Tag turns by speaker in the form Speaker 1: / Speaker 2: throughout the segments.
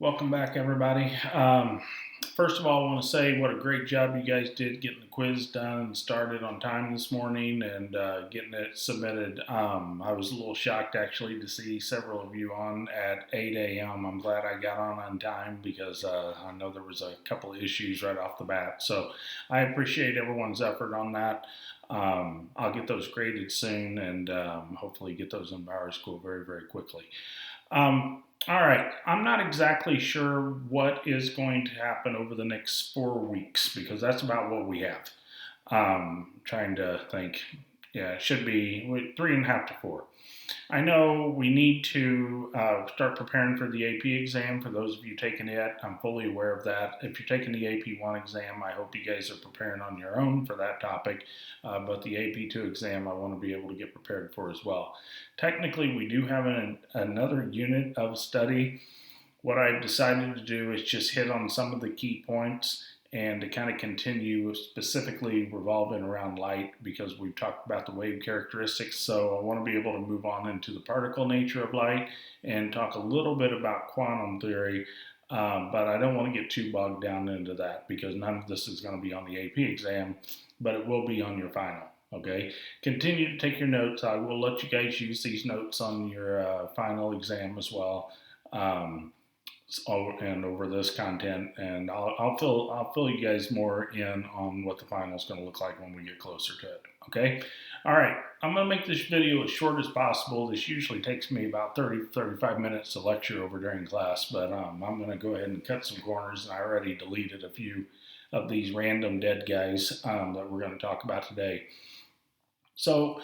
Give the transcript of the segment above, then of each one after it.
Speaker 1: Welcome back, everybody. First of all, I want to say what a great job you guys did getting the quiz done and started on time this morning and getting it submitted. I was a little shocked actually to see several of you on at 8 a.m. I'm glad I got on time because I know there was a couple of issues right off the bat. So I appreciate everyone's effort on that. I'll get those graded soon and hopefully get those in Bower School very, very quickly. All right, I'm not exactly sure what is going to happen over the next 4 weeks because that's about what we have. Trying to think, yeah, it should be 3.5 to 4. I know we need to start preparing for the AP exam. For those of you taking it, I'm fully aware of that. If you're taking the AP1 exam, I hope you guys are preparing on your own for that topic. But the AP2 exam, I want to be able to get prepared for as well. Technically, we do have another unit of study. What I've decided to do is just hit on some of the key points and to kind of continue specifically revolving around light because we've talked about the wave characteristics. So I want to be able to move on into the particle nature of light and talk a little bit about quantum theory. But I don't want to get too bogged down into that because none of this is going to be on the AP exam, but it will be on your final. Okay, continue to take your notes. I will let you guys use these notes on your final exam as well. And over this content, and I'll fill you guys more in on what the final is going to look like when we get closer to it. Okay, all right. I'm going to make this video as short as possible. This usually takes me about 35 minutes to lecture over during class, but I'm going to go ahead and cut some corners, and I already deleted a few of these random dead guys that we're going to talk about today. So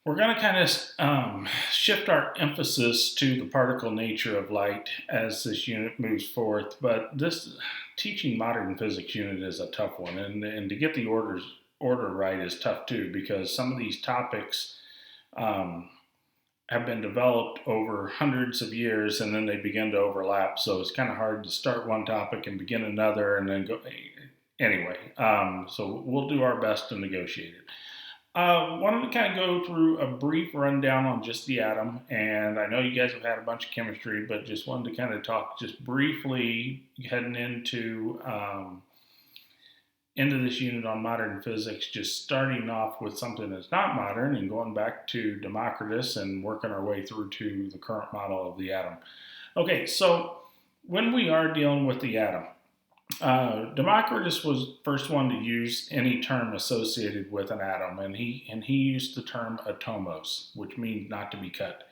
Speaker 1: we're going to kind of shift our emphasis to the particle nature of light as this unit moves forth. But this teaching modern physics unit is a tough one, and to get the order right is tough too, because some of these topics have been developed over hundreds of years, and then they begin to overlap. So it's kind of hard to start one topic and begin another, and then go anyway. So we'll do our best to negotiate it. Why don't we kind of go through a brief rundown on just the atom? And I know you guys have had a bunch of chemistry, but just wanted to kind of talk just briefly heading into this unit on modern physics, just starting off with something that's not modern and going back to Democritus and working our way through to the current model of the atom. Okay, so when we are dealing with the atom, Democritus was the first one to use any term associated with an atom, and he used the term atomos, which means not to be cut.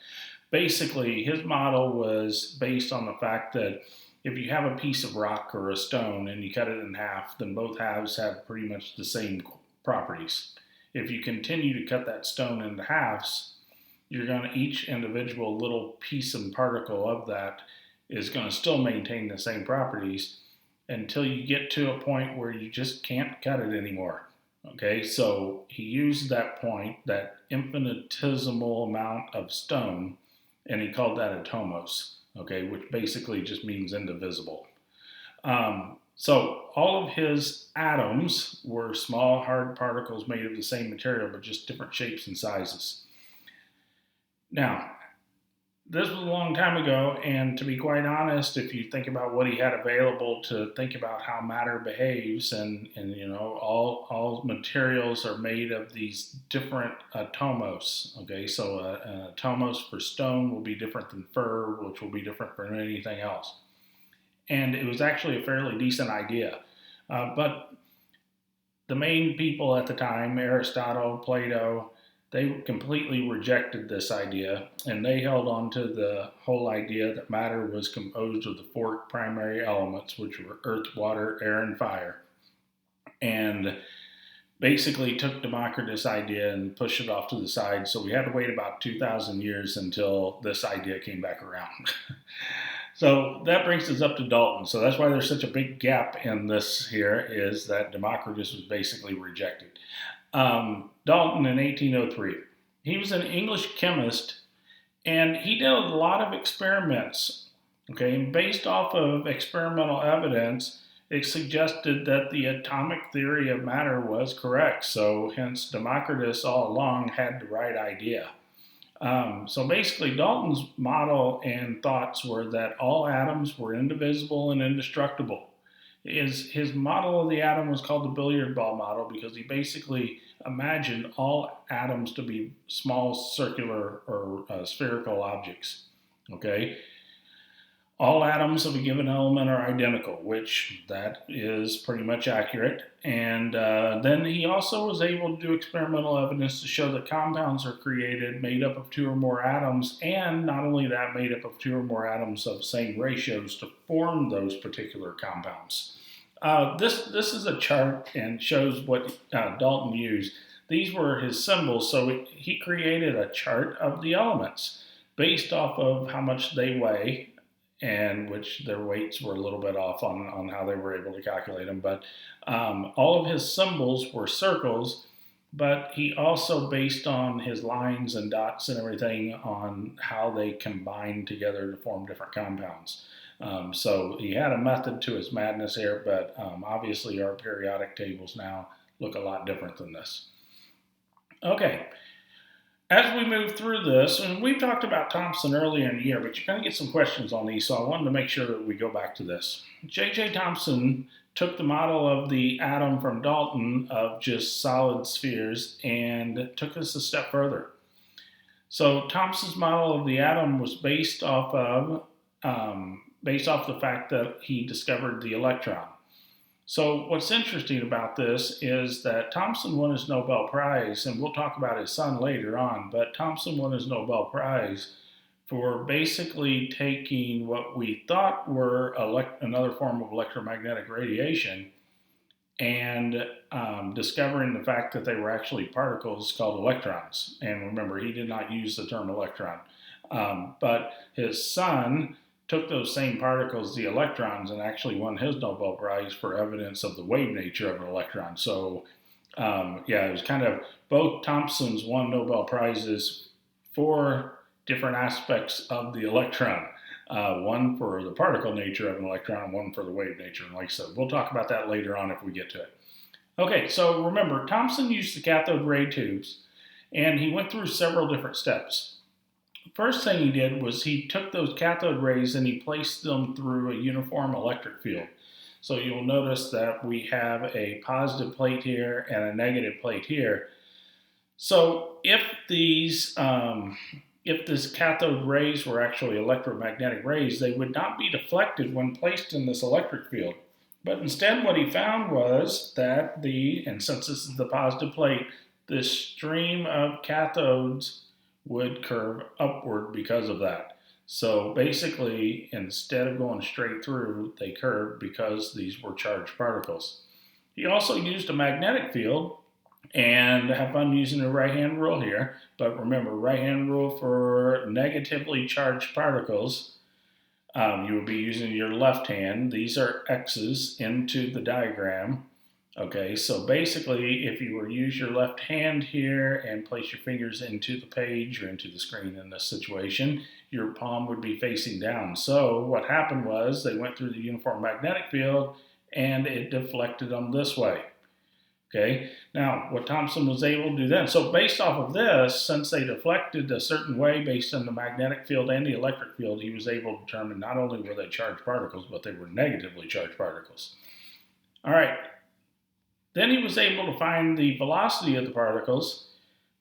Speaker 1: Basically, his model was based on the fact that if you have a piece of rock or a stone and you cut it in half, then both halves have pretty much the same properties. If you continue to cut that stone into halves, you're going to each individual little piece and particle of that is going to still maintain the same properties until you get to a point where you just can't cut it anymore. Okay, so he used that point, that infinitesimal amount of stone, and he called that atomos, okay, which basically just means indivisible. So all of his atoms were small, hard particles made of the same material, but just different shapes and sizes. Now, this was a long time ago, and to be quite honest, if you think about what he had available to think about how matter behaves, and you know, all materials are made of these different atomos. Okay, so an atomos for stone will be different than fur, which will be different from anything else. And it was actually a fairly decent idea, but the main people at the time, Aristotle, Plato, they completely rejected this idea, and they held on to the whole idea that matter was composed of the four primary elements, which were earth, water, air, and fire, and basically took Democritus' idea and pushed it off to the side. So we had to wait about 2,000 years until this idea came back around. So that brings us up to Dalton. So that's why there's such a big gap in this here, is that Democritus was basically rejected. Dalton in 1803. He was an English chemist, and he did a lot of experiments. Okay, and based off of experimental evidence, it suggested that the atomic theory of matter was correct. So hence Democritus all along had the right idea. So basically, Dalton's model and thoughts were that all atoms were indivisible and indestructible. His model of the atom was called the billiard ball model because he basically imagined all atoms to be small circular or spherical objects. Okay, all atoms of a given element are identical, which that is pretty much accurate. And then he also was able to do experimental evidence to show that compounds are created made up of two or more atoms, and not only that, made up of two or more atoms of same ratios to form those particular compounds. This is a chart and shows what Dalton used. These were his symbols, so he created a chart of the elements based off of how much they weigh, and which their weights were a little bit off on how they were able to calculate them. But all of his symbols were circles, but he also based on his lines and dots and everything on how they combined together to form different compounds. So he had a method to his madness here, but obviously our periodic tables now look a lot different than this. Okay. As we move through this, and we've talked about Thomson earlier in the year, but you're going to get some questions on these, so I wanted to make sure that we go back to this. J.J. Thomson took the model of the atom from Dalton of just solid spheres and took us a step further. So Thomson's model of the atom was based off the fact that he discovered the electron. So what's interesting about this is that Thomson won his Nobel Prize, and we'll talk about his son later on, but Thomson won his Nobel Prize for basically taking what we thought were another form of electromagnetic radiation and discovering the fact that they were actually particles called electrons. And remember, he did not use the term electron. But his son took those same particles, the electrons, and actually won his Nobel Prize for evidence of the wave nature of an electron. So, it was kind of both Thomsons won Nobel Prizes for different aspects of the electron. One for the particle nature of an electron, one for the wave nature. And like I said, we'll talk about that later on if we get to it. Okay, so remember, Thomson used the cathode ray tubes, and he went through several different steps. First thing he did was he took those cathode rays and he placed them through a uniform electric field. So you'll notice that we have a positive plate here and a negative plate here. So if this cathode rays were actually electromagnetic rays, they would not be deflected when placed in this electric field. But instead what he found was that and since this is the positive plate, this stream of cathodes would curve upward because of that. So basically, instead of going straight through, they curved because these were charged particles. He also used a magnetic field, and have fun using the right-hand rule here, but remember, right-hand rule for negatively charged particles, you would be using your left hand. These are X's into the diagram. Okay, so basically, if you were to use your left hand here and place your fingers into the page or into the screen in this situation, your palm would be facing down. So what happened was they went through the uniform magnetic field and it deflected them this way. Okay, now what Thomson was able to do then, so based off of this, since they deflected a certain way based on the magnetic field and the electric field, he was able to determine not only were they charged particles, but they were negatively charged particles. All right. Then he was able to find the velocity of the particles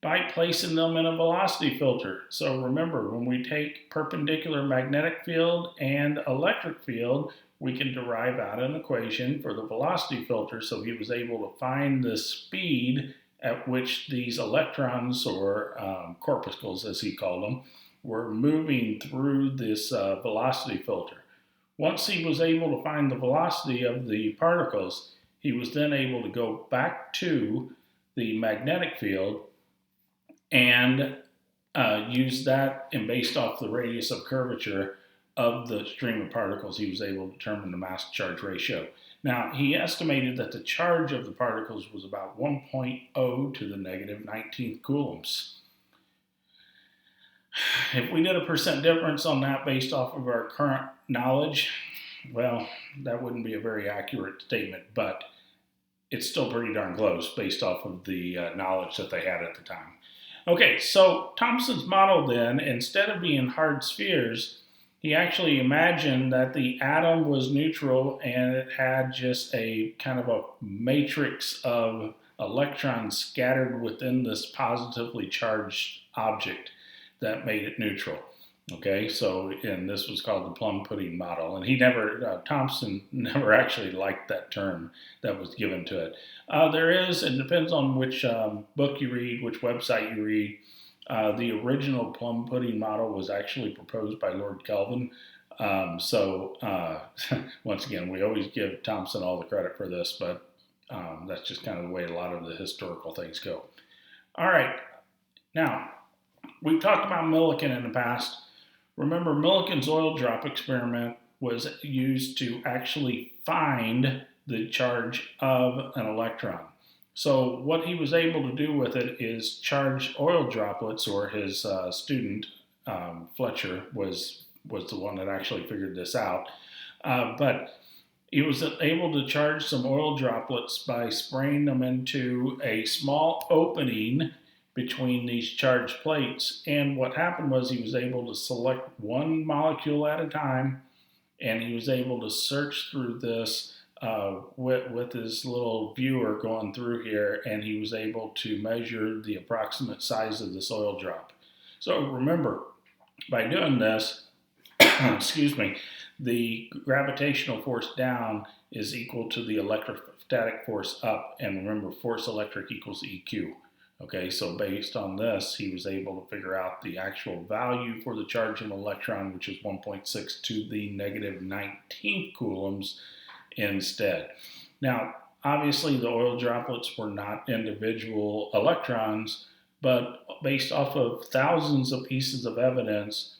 Speaker 1: by placing them in a velocity filter. So remember, when we take perpendicular magnetic field and electric field, we can derive out an equation for the velocity filter. So he was able to find the speed at which these electrons, or corpuscles as he called them, were moving through this velocity filter. Once he was able to find the velocity of the particles, he was then able to go back to the magnetic field and use that, and based off the radius of curvature of the stream of particles, he was able to determine the mass-to-charge ratio. Now, he estimated that the charge of the particles was about 1.0 to the negative 19th coulombs. If we did a percent difference on that based off of our current knowledge, well, that wouldn't be a very accurate statement, but it's still pretty darn close based off of the knowledge that they had at the time. Okay, so Thomson's model then, instead of being hard spheres, he actually imagined that the atom was neutral and it had just a kind of a matrix of electrons scattered within this positively charged object that made it neutral. Okay, so and this was called the plum pudding model, and he never Thomson never actually liked that term that was given to it. There is, it depends on which book you read, which website you read. The original plum pudding model was actually proposed by Lord Kelvin. Once again, we always give Thomson all the credit for this, but that's just kind of the way a lot of the historical things go. All right, now we've talked about Millikan in the past. Remember, Millikan's oil drop experiment was used to actually find the charge of an electron. So what he was able to do with it is charge oil droplets, or his student Fletcher was the one that actually figured this out. But he was able to charge some oil droplets by spraying them into a small opening between these charged plates. And what happened was he was able to select one molecule at a time, and he was able to search through this with his little viewer going through here, and he was able to measure the approximate size of this oil drop. So remember, by doing this, excuse me, the gravitational force down is equal to the electrostatic force up, and remember, force electric equals EQ. Okay, so based on this, he was able to figure out the actual value for the charge of an electron, which is 1.6 to the negative 19th coulombs instead. Now, obviously, the oil droplets were not individual electrons, but based off of thousands of pieces of evidence,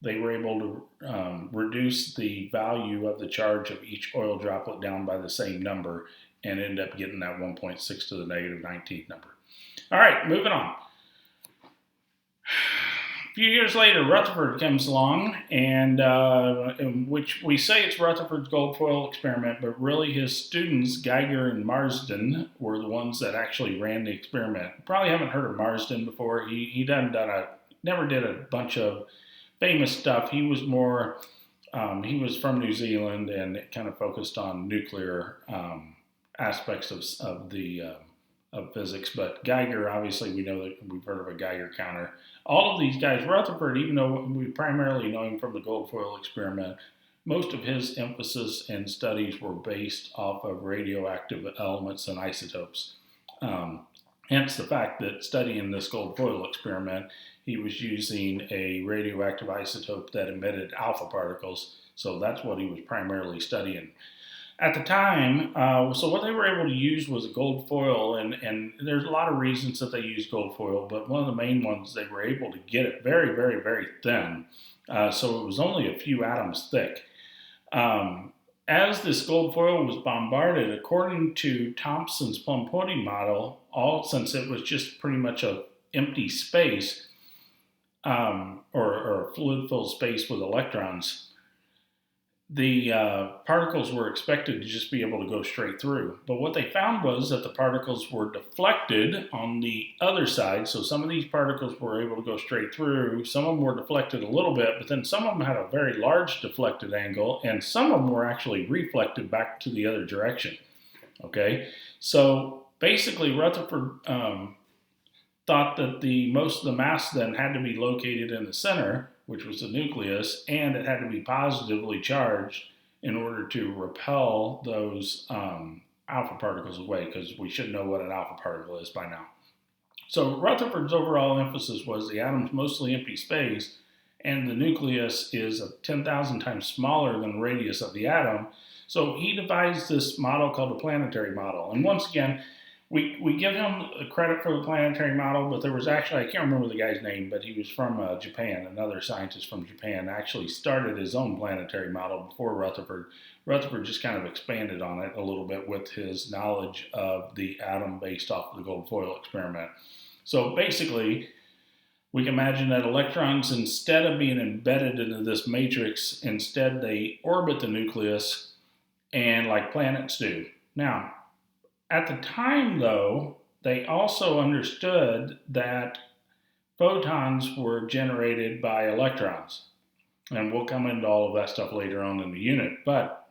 Speaker 1: they were able to reduce the value of the charge of each oil droplet down by the same number and end up getting that 1.6 to the negative 19th number. All right, moving on. A few years later, Rutherford comes along, and in which we say it's Rutherford's gold foil experiment, but really his students, Geiger and Marsden, were the ones that actually ran the experiment. You probably haven't heard of Marsden before. He never did a bunch of famous stuff. He was more, he was from New Zealand and kind of focused on nuclear aspects of physics. But Geiger, obviously, we know that we've heard of a Geiger counter. All of these guys, Rutherford, even though we primarily know him from the gold foil experiment, most of his emphasis and studies were based off of radioactive elements and isotopes. Hence the fact that studying this gold foil experiment, he was using a radioactive isotope that emitted alpha particles. So that's what he was primarily studying. At the time, so what they were able to use was a gold foil, and there's a lot of reasons that they used gold foil, but one of the main ones, they were able to get it very, very, very thin. So it was only a few atoms thick. As this gold foil was bombarded, according to Thomson's plum pudding model, since it was just pretty much an empty space, or a fluid-filled space with electrons, the particles were expected to just be able to go straight through. But what they found was that the particles were deflected on the other side. So some of these particles were able to go straight through. Some of them were deflected a little bit, but then some of them had a very large deflected angle, and some of them were actually reflected back to the other direction. Okay, so basically Rutherford thought that most of the mass then had to be located in the center, which was the nucleus, and it had to be positively charged in order to repel those alpha particles away, because we should know what an alpha particle is by now. So Rutherford's overall emphasis was the atom's mostly empty space, and the nucleus is 10,000 times smaller than the radius of the atom. So he devised this model called the planetary model. And once again, we give him credit for the planetary model, but there was actually, I can't remember the guy's name, but he was from Japan. Another scientist from Japan actually started his own planetary model before Rutherford. Rutherford just kind of expanded on it a little bit with his knowledge of the atom based off of the gold foil experiment. So basically, we can imagine that electrons, instead of being embedded into this matrix, instead they orbit the nucleus, and like planets do. Now, at the time, though, they also understood that photons were generated by electrons. And we'll come into all of that stuff later on in the unit. But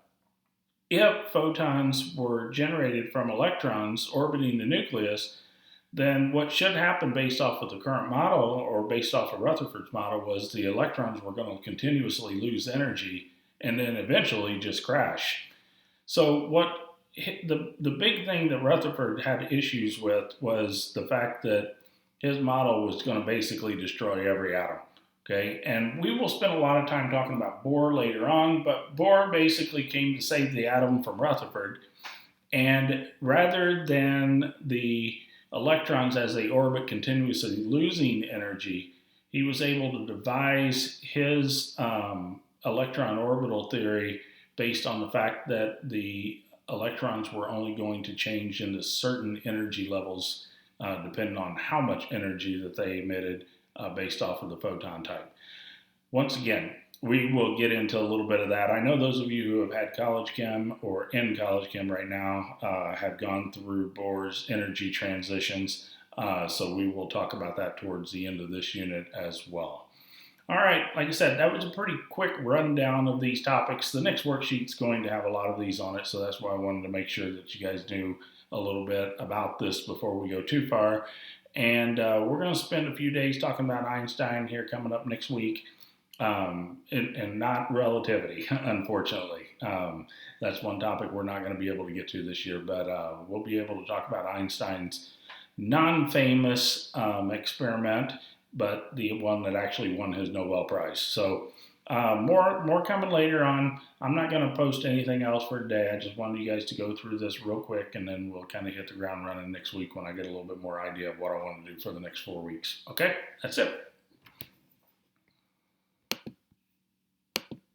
Speaker 1: if photons were generated from electrons orbiting the nucleus, then what should happen based off of the current model or based off of Rutherford's model was the electrons were going to continuously lose energy and then eventually just crash. So what the big thing that Rutherford had issues with was the fact that his model was going to basically destroy every atom. Okay, and we will spend a lot of time talking about Bohr later on, but Bohr basically came to save the atom from Rutherford. And rather than the electrons as they orbit continuously losing energy, he was able to devise his electron orbital theory based on the fact that the electrons were only going to change into certain energy levels depending on how much energy that they emitted based off of the photon type. Once again, we will get into a little bit of that. I know those of you who have had college chem or in college chem right now have gone through Bohr's energy transitions, so we will talk about that towards the end of this unit as well. All right, like I said, that was a pretty quick rundown of these topics. The next worksheet's going to have a lot of these on it, so that's why I wanted to make sure that you guys knew a little bit about this before we go too far. And we're going to spend a few days talking about Einstein here coming up next week, and not relativity, unfortunately. That's one topic we're not going to be able to get to this year, but we'll be able to talk about Einstein's non-famous experiment, but the one that actually won his Nobel Prize. So more coming later on. I'm not going to post anything else for today. I just wanted you guys to go through this real quick, and then we'll kind of hit the ground running next week when I get a little bit more idea of what I want to do for the next 4 weeks. Okay, that's it.